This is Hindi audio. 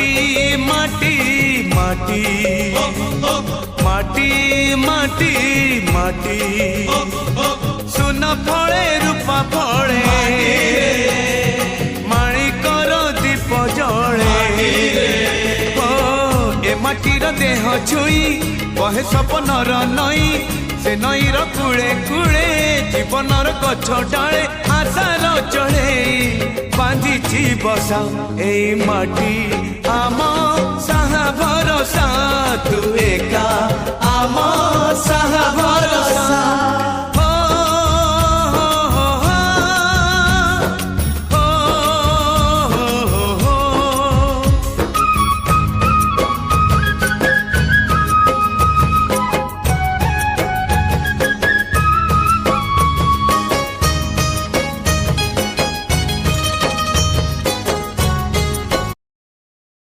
माटी माटी माटी माटी माटी माटी सुन फले रूपा फले माणिकर दीप जले ए माटीर देह छुई बहे सपनर नई से नईर कूले कूले जीवनर गछ डाले आशार चढ़े बांधि बसा ए माटी आम